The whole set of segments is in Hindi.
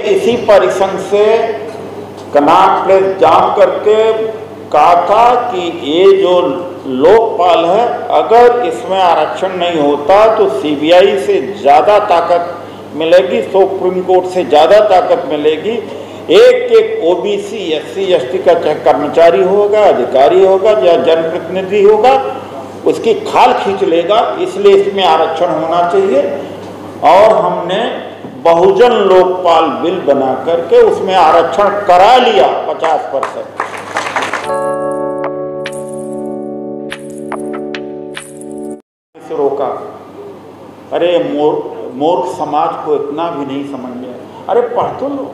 इसी परिसंघ से कनॉट प्लेस जाम करके कहा था कि ये जो लोकपाल है, अगर इसमें आरक्षण नहीं होता तो सीबीआई से ज़्यादा ताकत मिलेगी, सुप्रीम कोर्ट से ज़्यादा ताकत मिलेगी। एक एक ओबीसी, एससी, एसटी का चाहे कर्मचारी होगा, अधिकारी होगा या जनप्रतिनिधि होगा, उसकी खाल खींच लेगा। इसलिए इसमें आरक्षण होना चाहिए। और हमने बहुजन लोकपाल बिल बना करके उसमें आरक्षण करा लिया 50%। रोका। अरे मूर्ख समाज को इतना भी नहीं समझ में। अरे पढ़ तो लो।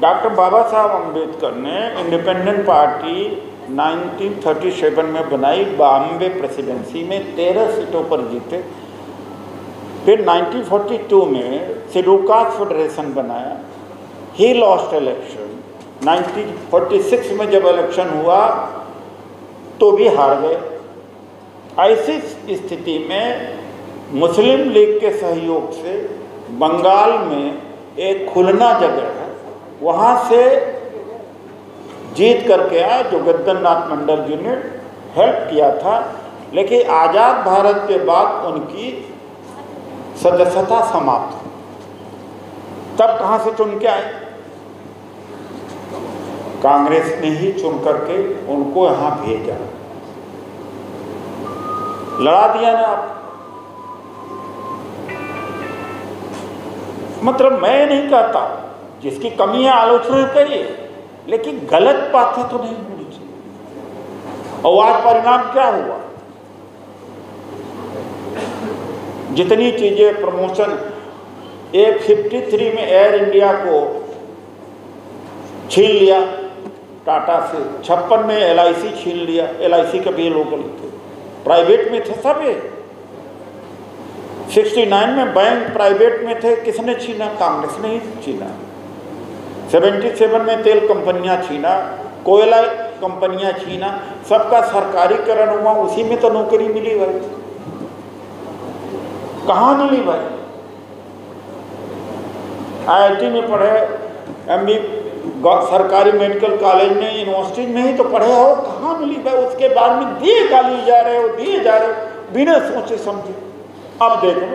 डॉक्टर बाबा साहब अम्बेडकर ने इंडिपेंडेंट पार्टी 1937 में बनाई, 92 प्रेसिडेंसी में 13 सीटों पर जीते। फिर 1942 में शेड्यूल कास्ट फेडरेशन बनाया, ही लॉस्ट इलेक्शन। 1946 में जब इलेक्शन हुआ तो भी हार गए। ऐसी स्थिति में मुस्लिम लीग के सहयोग से बंगाल में एक खुलना जगह है, वहाँ से जीत करके आए, जो गद्दन नाथ मंडल जी ने हेल्प किया था। लेकिन आज़ाद भारत के बाद उनकी सदस्यता समाप्त हुई। तब कहाँ से चुन के आए? कांग्रेस ने ही चुन करके उनको यहाँ भेजा। लड़ा दिया ना आप। मतलब मैं नहीं कहता, जिसकी कमी है आलोचना करिए, लेकिन गलत बातें तो नहीं होनी चाहिए। और आज परिणाम क्या हुआ? जितनी चीजें प्रमोशन, एक 53 में एयर इंडिया को छीन लिया टाटा से, 56 में LIC छीन लिया। LIC के भी लोग थे, प्राइवेट में थे सब। 69 में बैंक प्राइवेट में थे, किसने छीना? कांग्रेस ने ही छीना। 77 में तेल कंपनियां छीना, कोयला कंपनियां छीना, सबका सरकारीकरण हुआ। उसी में तो नौकरी मिली भाई। कहाँ मिली भाई? IIT में पढ़े, MB सरकारी मेडिकल कॉलेज में, यूनिवर्सिटी में ही तो पढ़े हो, कहाँ मिली भाई? उसके बाद में दिए गाली जा रहे हो, दिए जा रहे हो बिना सोचे समझे। अब देखो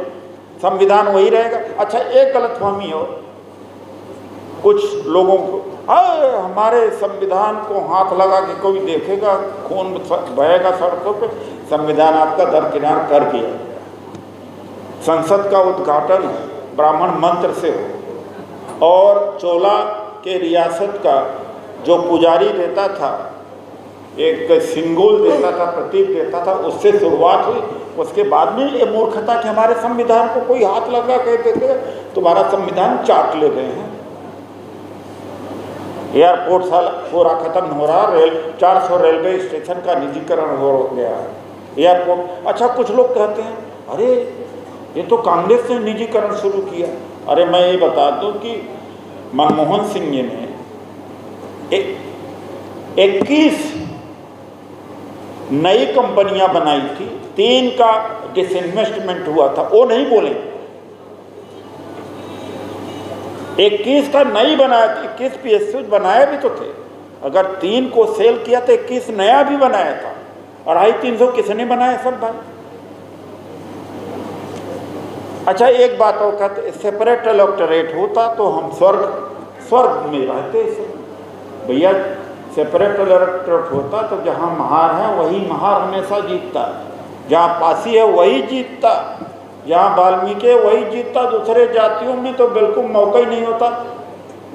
संविधान वही रहेगा। अच्छा, एक गलतफहमी हो कुछ लोगों को, हमारे संविधान को हाथ लगा के कोई देखेगा, खून बहेगा सड़कों पे। संविधान आपका दरकिनार कर दिया। संसद का उद्घाटन ब्राह्मण मंत्र से हो, और चोला के रियासत का जो पुजारी देता था, एक सिंगुल देता था, प्रतीक देता था, उससे शुरुआत हुई। उसके बाद में ये मूर्खता कि हमारे संविधान को कोई हाथ लगा कह देते तुम्हारा संविधान चाट ले गए हैं। एयरपोर्ट साल पूरा खत्म हो रहा, 400 रेलवे स्टेशन का निजीकरण हो गया है, एयरपोर्ट। अच्छा, कुछ लोग कहते हैं अरे ये तो कांग्रेस ने निजीकरण शुरू किया। अरे मैं ये बता दूं कि मनमोहन सिंह जी ने 21 नई कंपनियां बनाई थी, 3 का डिसइन्वेस्टमेंट हुआ था, वो नहीं बोले। 21 का नई बनाया, 21 PSU बनाए भी तो थे। अगर 3 को सेल किया तो 21 नया भी बनाया था। 250-300 किसने बनाया सब भाई? अच्छा, एक बात और कहते, सेपरेट इलेक्टोरेट होता तो हम स्वर्ग में रहते। भैया सेपरेट इलेक्टोरेट होता तो जहाँ महार है वही महार हमेशा जीतता, जहाँ पासी है वही जीतता, जहाँ वाल्मीकि है वही जीतता। दूसरे जातियों में तो बिल्कुल मौका ही नहीं होता।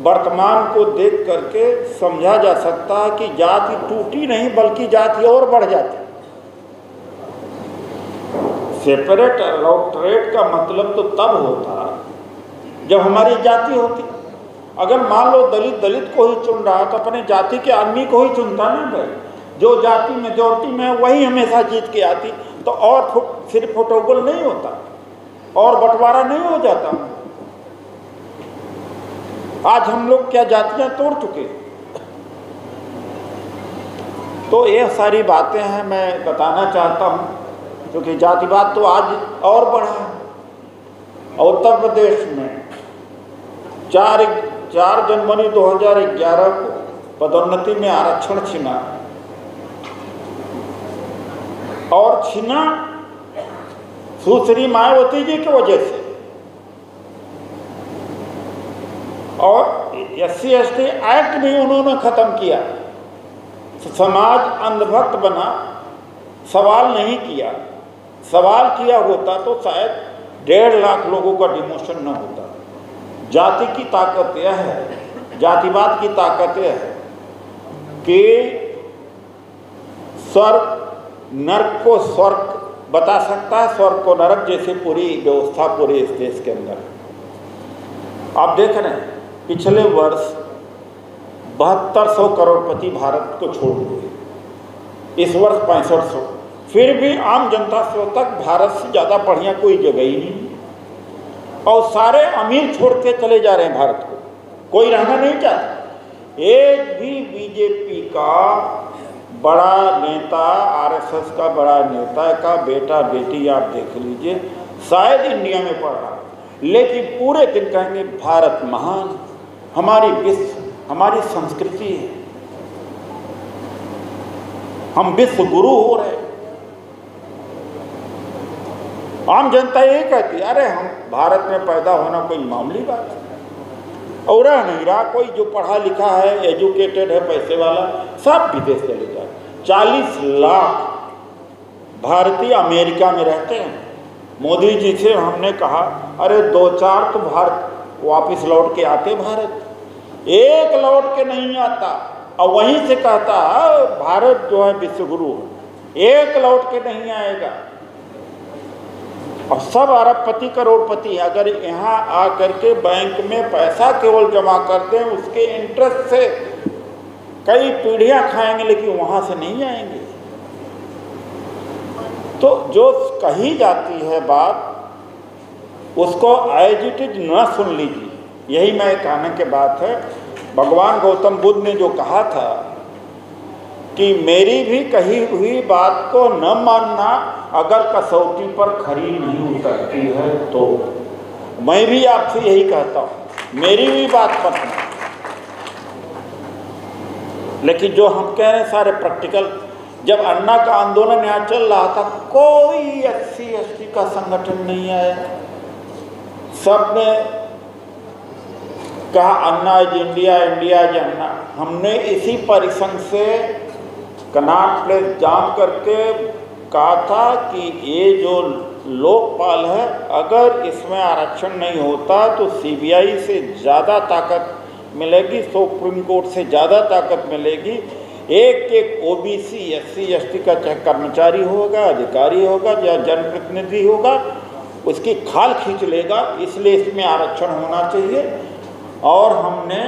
वर्तमान को देख करके समझा जा सकता है कि जाति टूटी नहीं बल्कि जाति और बढ़ जाती। सेपरेट इलेक्टोरेट का मतलब तो तब होता जब हमारी जाति होती। अगर मान लो दलित को ही चुन रहा तो अपने जाति के आदमी को ही चुनता ना भाई। जो जाति मेजोरिटी में है वही हमेशा जीत के आती, तो और सिर्फ फोटोगोल नहीं होता और बंटवारा नहीं हो जाता। आज हम लोग क्या जातियां तोड़ चुके। तो ये सारी बातें हैं, मैं बताना चाहता हूँ, क्योंकि जातिवाद तो आज और बढ़ा है। उत्तर प्रदेश में 4 4 जनवरी 2011 को पदोन्नति में आरक्षण छीना, और छीना सुश्री मायावती जी की वजह से, और SC/ST एक्ट भी उन्होंने खत्म किया। समाज अंधभक्त बना, सवाल नहीं किया। सवाल किया होता तो शायद 1.5 लाख लोगों का डिमोशन न होता। जाति की ताकत यह है, जातिवाद की ताकत यह है कि स्वर्ग नर्क को स्वर्ग बता सकता है, स्वर्ग को नरक जैसे पूरी व्यवस्था पूरे इस देश के अंदर। आप देख रहे हैं पिछले वर्ष 7200 करोड़पति भारत को छोड़ दिए, इस वर्ष 6500। फिर भी आम जनता तक भारत से ज़्यादा बढ़िया कोई जगह ही नहीं, और सारे अमीर छोड़ के चले जा रहे हैं भारत को, कोई रहना नहीं चाहता। एक भी बीजेपी का बड़ा नेता, RSS का बड़ा नेता का बेटा बेटी आप देख लीजिए, शायद इंडिया में पढ़ रहा, लेकिन पूरे दिन कहेंगे भारत महान, हमारी विश्व, हमारी संस्कृति है, हम विश्व गुरु हो रहे। आम जनता यही कहती है, अरे हम भारत में पैदा होना कोई मामूली बात है, और नहीं रहा कोई जो पढ़ा लिखा है, एजुकेटेड है, पैसे वाला, सब विदेश चले जाए। 40 लाख भारतीय अमेरिका में रहते हैं। मोदी जी से हमने कहा, अरे 2-4 तो भारत वापस लौट के आते भारत, एक लौट के नहीं आता, और वहीं से कहता भारत जो है विश्व गुरु है, एक लौट के नहीं आएगा। और सब अरबपति करोड़पति अगर यहाँ आकर के बैंक में पैसा केवल जमा कर दें, उसके इंटरेस्ट से कई पीढ़ियां खाएंगे, लेकिन वहाँ से नहीं आएंगे। तो जो कही जाती है बात, उसको एज इट इज न सुन लीजिए, यही मैं कहने की बात है। भगवान गौतम बुद्ध ने जो कहा था कि मेरी भी कही हुई बात को न मानना, अगर कसौटी पर खरी नहीं उतरती है तो। मैं भी आपसे यही कहता हूँ, मेरी भी बात मानना, लेकिन जो हम कह रहे हैं सारे प्रैक्टिकल। जब अन्ना का आंदोलन यहाँ चल रहा था, कोई SC/ST का संगठन नहीं आया, सबने कहा अन्ना इज इंडिया, इंडिया इज अन्ना। हमने इसी परिसंघ से कनॉट प्लेस जाम करके कहा था कि ये जो लोकपाल है, अगर इसमें आरक्षण नहीं होता तो CBI से ज़्यादा ताकत मिलेगी, सुप्रीम कोर्ट से ज़्यादा ताकत मिलेगी। एक OBC SC/ST का चाहे कर्मचारी होगा, अधिकारी होगा या जनप्रतिनिधि होगा, उसकी खाल खींच लेगा। इसलिए इसमें आरक्षण होना चाहिए। और हमने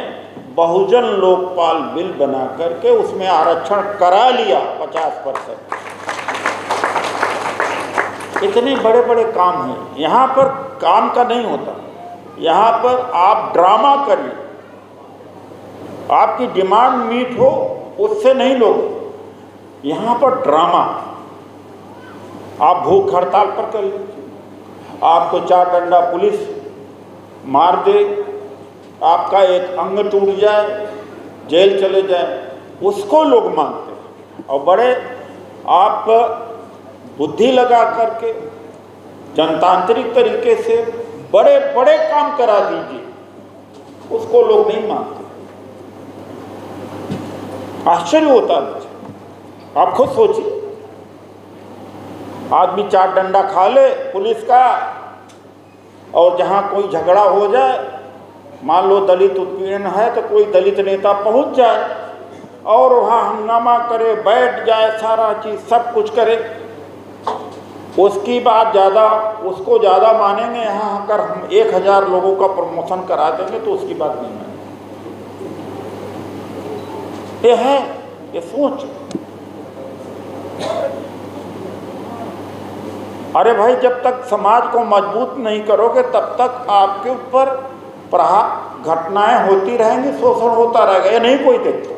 बहुजन लोकपाल बिल बना करके उसमें आरक्षण करा लिया 50%। इतने बड़े बड़े काम हैं। यहाँ पर काम का नहीं होता, यहाँ पर आप ड्रामा करिए, आपकी डिमांड मीट हो उससे नहीं लोग, यहाँ पर ड्रामा। आप भूख हड़ताल पर कर लीजिए, आपको 4 डंडा पुलिस मार दे, आपका एक अंग टूट जाए, जेल चले जाए, उसको लोग मानते हैं। और बड़े आप बुद्धि लगा करके जनतांत्रिक तरीके से बड़े बड़े काम करा दीजिए, उसको लोग नहीं मानते। आश्चर्य होता है। आप खुद सोचिए, आदमी 4 डंडा खा ले पुलिस का, और जहाँ कोई झगड़ा हो जाए, मान लो दलित उत्पीड़न है, तो कोई दलित नेता पहुँच जाए और वहाँ हंगामा करे, बैठ जाए, सारा चीज़ सब कुछ करे, उसकी बात ज़्यादा, उसको ज़्यादा मानेंगे। यहाँ अगर हम 1000 लोगों का प्रमोशन करा देंगे तो उसकी बात नहीं मानेंगे। ये है, ये सोच। अरे भाई, जब तक समाज को मजबूत नहीं करोगे तब तक आपके ऊपर घटनाएं होती रहेंगी, शोषण होता रहेगा, ये नहीं कोई देखता।